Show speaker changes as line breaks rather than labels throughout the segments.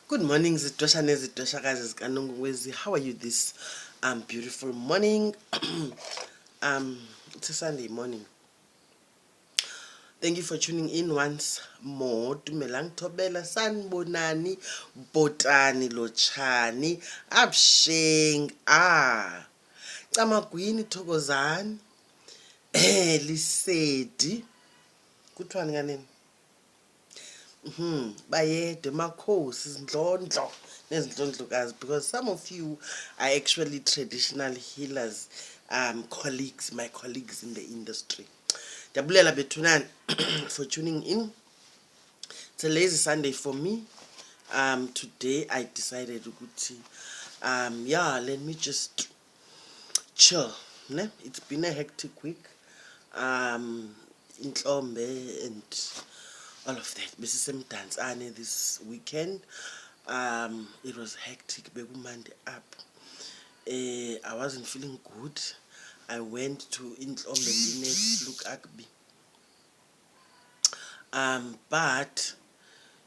Good morning, Nonkwenkwezi. How are you this beautiful morning? It's a Sunday morning. Thank you for tuning in once more. Dumelang Tobela Sanbonani Botani Lochani Absheng Camagwini Togozani Lisedi. Kuthiwani kanini? Bayede makhosi izindlondlo nezindlondlokazi, because some of you are actually traditional healers, colleagues, my colleagues in the industry. Dabulela bethunani for tuning in. It's a lazy Sunday for me. Today I decided ukuthi let me just chill, ne? It's been a hectic week, in Tlombe and all of that. Besisemdantsane this weekend. It was hectic. Bekumande up. I wasn't feeling good. I went to Intlombe look Akbi. But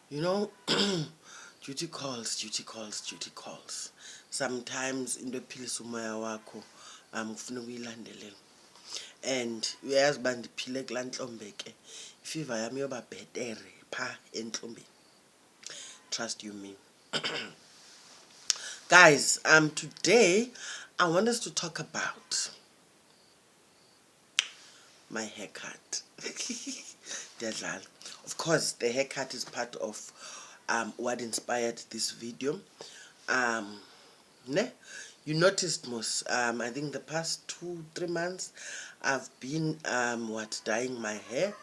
you know, duty calls. Sometimes in the philisa umoya wakho kufuna uyilandelela. And uyazi uba ndiphile kulaa Ntlombe ke ifiva yami yoba bhetere pha entlombeni. Trust you me. Guys, today I want us to talk about my haircut. Of course, the haircut is part of what inspired this video. You noticed most, I think the past 2-3 months I've been dyeing my hair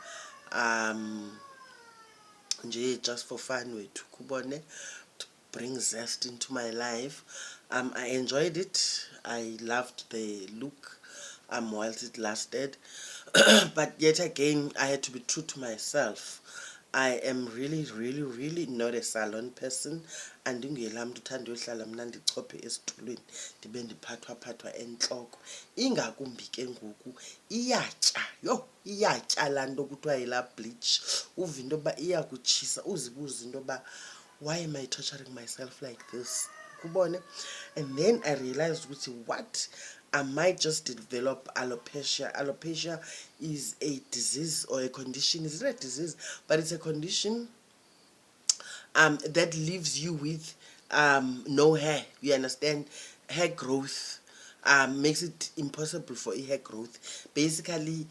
just for fun way to kubone, to bring zest into my life. I enjoyed it. I loved the look whilst it lasted. But yet again, I had to be true to myself. I am really not a salon person. Andingelam uthanda uhlala mna ndichophe esitulweni ndibe ndiphathwa entloko. Ingakumbi ke ngoku iyatya laa nto kuthiwa yilaa bleach. Uva into yoba iyakutshisa, uzibuze into yoba why am I torturing myself like this? Kubone? And then I realized what I might just develop alopecia. Alopecia is a disease or a condition. It's not a disease, but it's a condition that leaves you with no hair. You understand? Hair growth makes it impossible for hair growth. Basically,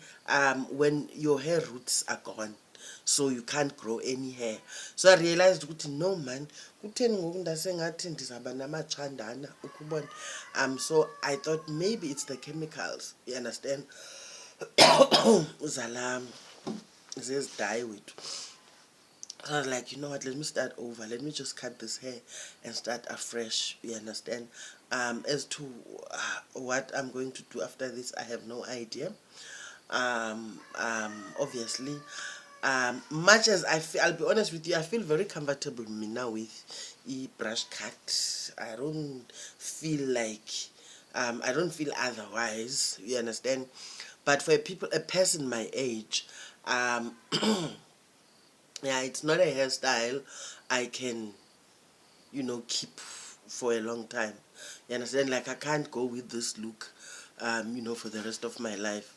when your hair roots are gone, so you can't grow any hair. So I realized ukuthi no man, kutheni ngoku ndasengathi ndizaba namachandana ukubona. So I thought maybe it's the chemicals, you understand? Zala dye wethu. So I was like, you know what, let me start over. Let me just cut this hair and start afresh, you understand? As to what I'm going to do after this, I have no idea. Obviously, much as I'll be honest with you, I feel very comfortable now with a brush cut. I don't feel like, I don't feel otherwise, you understand? But for a person my age, yeah, it's not a hairstyle I can, keep for a long time. You understand? Like, I can't go with this look, for the rest of my life.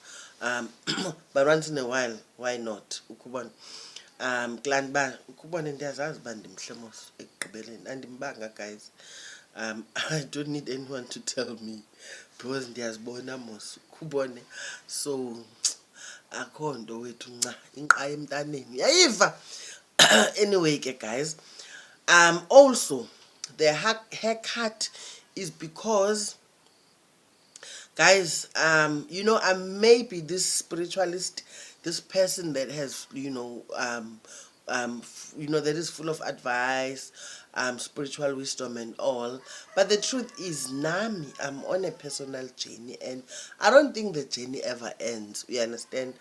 But once in a while, why not? Ukubona. Clan ba, ukubona ndiyazazi ba ndimhle mos ekugqibeleni. Andimbanga, guys. I don't need anyone to tell me, because ndiyazibona mos ukubone. So akho nto wethu nca inqayi emntaneni yayiva. Anyway guys, also the haircut is because, guys, I may be this spiritualist, this person that has that is full of advice, spiritual wisdom and all. But the truth is, Nami, I'm on a personal journey, and I don't think the journey ever ends. You understand?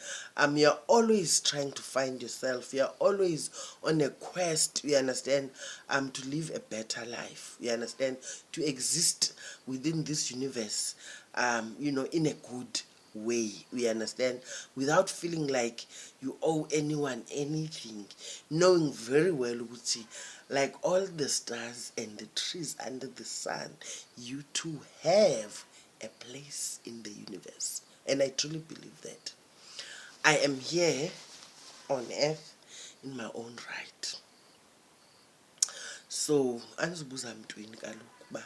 You're always trying to find yourself. You're always on a quest. You understand? To live a better life. You understand? To exist within this universe. In a good way, we understand, without feeling like you owe anyone anything, knowing very well ukuthi, like all the stars and the trees under the sun, you too have a place in the universe. And I truly believe that I am here on earth in my own right. So angizibuza mntwini kaloku ba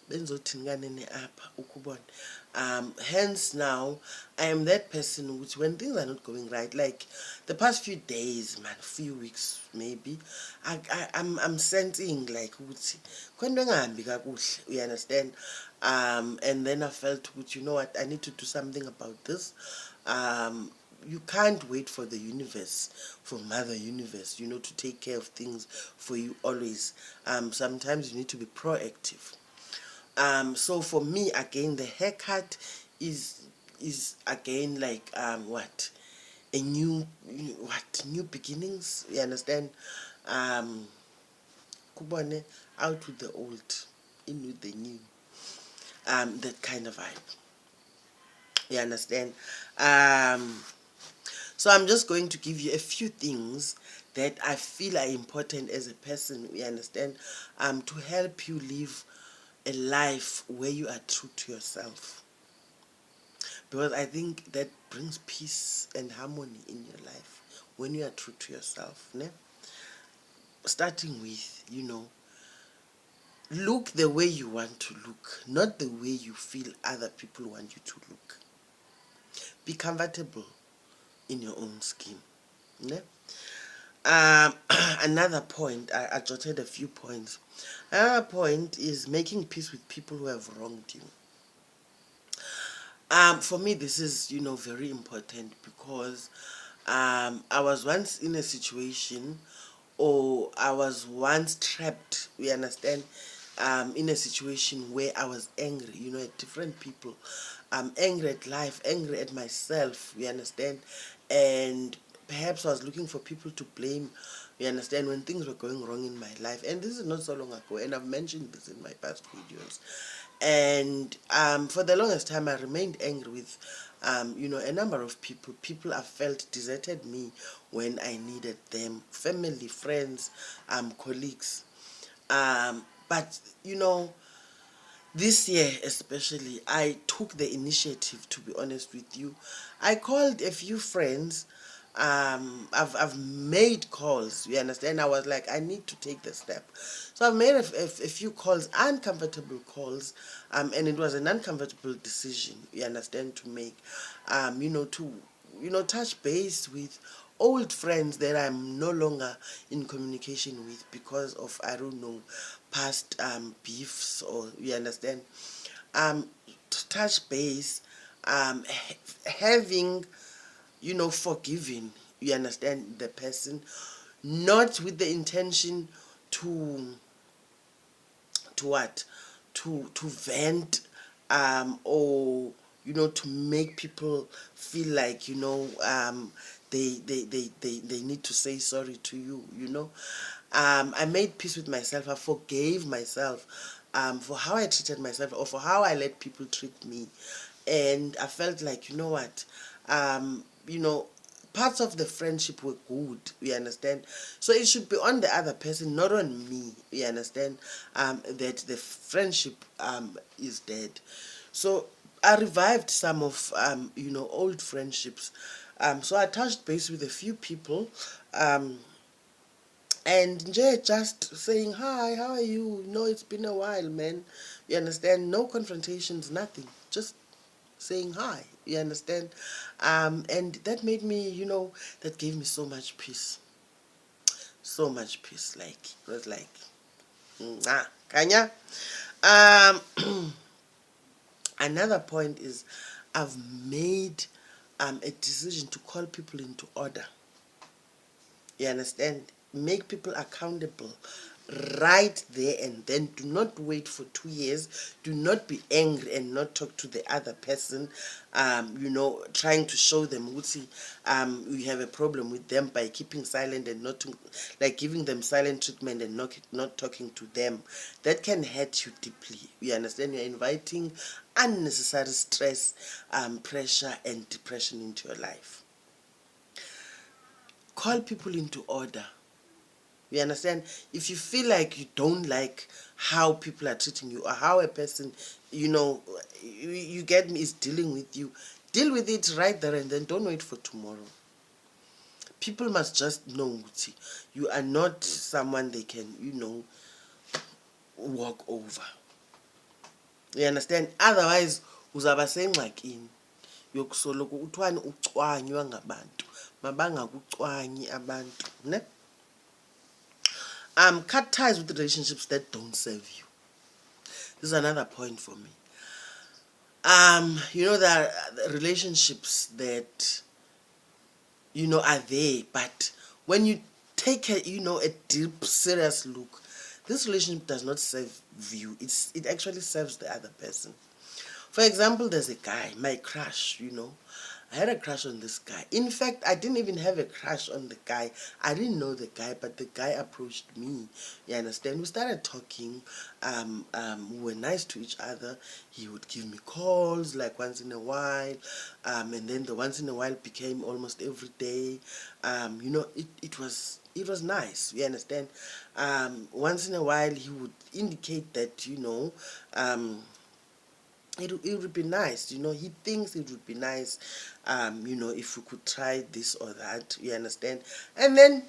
benzothini kanene apha ukubona. Hence now I am that person which when things are not going right, like the past few days, man, few weeks maybe, I'm sensing like ukuthi kwento engahambi kakuhle, you understand. And then I felt, you know what, I need to do something about this. You can't wait for the universe, for Mother Universe, to take care of things for you always. Sometimes you need to be proactive. So for me, again, the haircut is again like what a new new beginnings. You understand? Kubone, out with the old, in with the new. That kind of vibe. You understand? So I'm just going to give you a few things that I feel are important as a person, you understand, to help you live a life where you are true to yourself. Because I think that brings peace and harmony in your life when you are true to yourself. Ne? Starting with, look the way you want to look, not the way you feel other people want you to look. Be comfortable in your own skin. Ne? Another point, I jotted a few points. Another point is making peace with people who have wronged you. For me, this is, very important because I was once in a situation, or I was once trapped, we understand, in a situation where I was angry, at different people. I'm angry at life, angry at myself, we understand, and perhaps I was looking for people to blame, you understand, when things were going wrong in my life. And this is not so long ago, and I've mentioned this in my past videos. And for the longest time, I remained angry with, a number of people. People I felt deserted me when I needed them. Family, friends, colleagues. But, this year especially, I took the initiative, to be honest with you. I called a few friends. I've made calls, you understand. I was like, I need to take the step. So I've made a few calls, uncomfortable calls, and it was an uncomfortable decision, you understand, to make, to touch base with old friends that I'm no longer in communication with because of, I don't know, past beefs, or you understand, to touch base, having, forgiving, you understand, the person, not with the intention to what, to vent, or to make people feel like, they need to say sorry to you. I made peace with myself. I forgave myself for how I treated myself, or for how I let people treat me. And I felt like, you know what, parts of the friendship were good, you understand. So it should be on the other person, not on me, you understand, that the friendship is dead. So I revived some of, old friendships. So I touched base with a few people, and just saying, hi, how are you? No, it's been a while, man. You understand? No confrontations, nothing. Just saying hi, you understand. And that made me, that gave me so much peace. So much peace. Like, it was like, khanya. Another point is, I've made a decision to call people into order. You understand? Make people accountable. right there and then. Do not wait for 2 years. Do not be angry and not talk to the other person, trying to show them you have a problem with them by keeping silent and not like giving them silent treatment and not talking to them. That can hurt you deeply. You understand? You're inviting unnecessary stress, pressure and depression into your life. Call people into order. You understand? If you feel like you don't like how people are treating you or how a person, you get me, is dealing with you, deal with it right there and then. Don't wait for tomorrow. People must just know you are not someone they can, walk over. You understand? Otherwise, uzaba sengxakini yokusoloko uthwani ucwanywa ngabantu. Mabangakucwanyi abantu, ne? Cut ties with relationships that don't serve you. This is another point for me. There are relationships that, are there, but when you take a deep, serious look, this relationship does not serve you. It actually serves the other person. For example, there's a guy, my crush, I had a crush on this guy. In fact, I didn't even have a crush on the guy. I didn't know the guy, but the guy approached me. You understand? We started talking. We were nice to each other. He would give me calls like once in a while. And then the once in a while became almost every day. It was nice. You understand? Once in a while he would indicate that, it would be nice, he thinks it would be nice, if we could try this or that, you understand? And then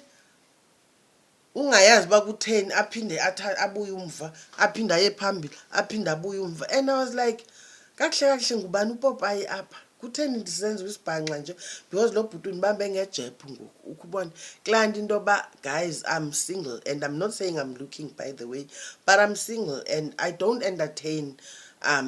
ungayazi bakutheni aphinde abuye umva, aphinde aye phambili, aphinde abuye umva. And I was like, kahle ngubani uPopayi apha? Kutheni ndisenza isibhanqa nje? Because lo bhuti undibambe ngejephu ngoku, ukubona. Klanti into yoba, guys, I'm single, and I'm not saying I'm looking, by the way, but I'm single and I don't entertain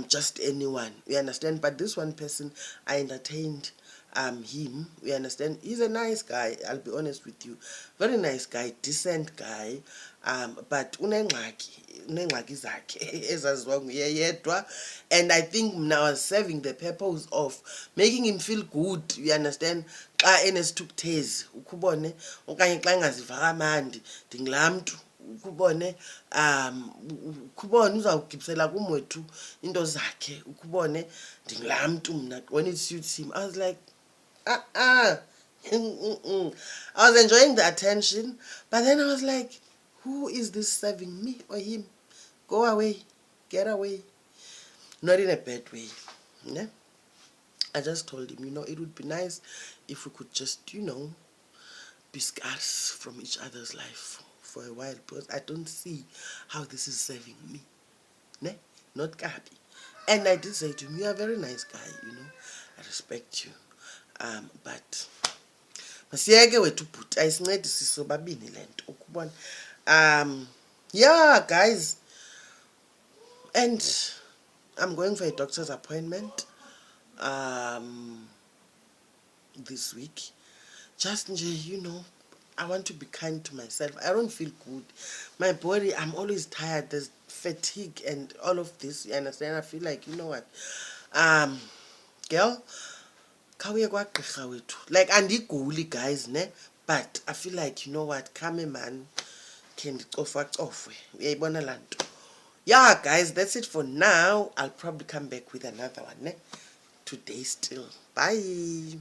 just anyone, you understand? But this one person, I entertained him, you understand? He's a nice guy, I'll be honest with you. Very nice guy, decent guy, but unengxaki zakhe ezaziwa nguye yedwa. And I think now I was serving the purpose of making him feel good, you understand? Xa enesithukuthezi ukubone, okanye xa engaziva kamandi, ndingulaa mntu ukubone, ukubone uzawugibisela kumwethu into zakhe, ukubone ndingulaa mntu mna when it suits him. I was like, I was enjoying the attention, but then I was like, who is this serving, me or him? Go away, get away. Not in a bad way, ne? I just told him, it would be nice if we could just, be scarce from each other's life for a while, because I don't see how this is serving me, ne? Not Gabi. And I did say to him, you are a very nice guy, I respect you, but masiyeke wethu bhuti ayisincedisi sobabini le nto ukubona. Yeah, guys, and I'm going for a doctor's appointment this week. Just I want to be kind to myself. I don't feel good. My body, I'm always tired. There's fatigue and all of this, you understand? I feel like, you know what, girl, khawuye kwagqirha wethu. Like, andiguli, guys, ne? But I feel like, you know what, come man, khe ndicofacofwe. Uyayibona laa nto. Yeah, guys, that's it for now. I'll probably come back with another one, ne? Today still. Bye.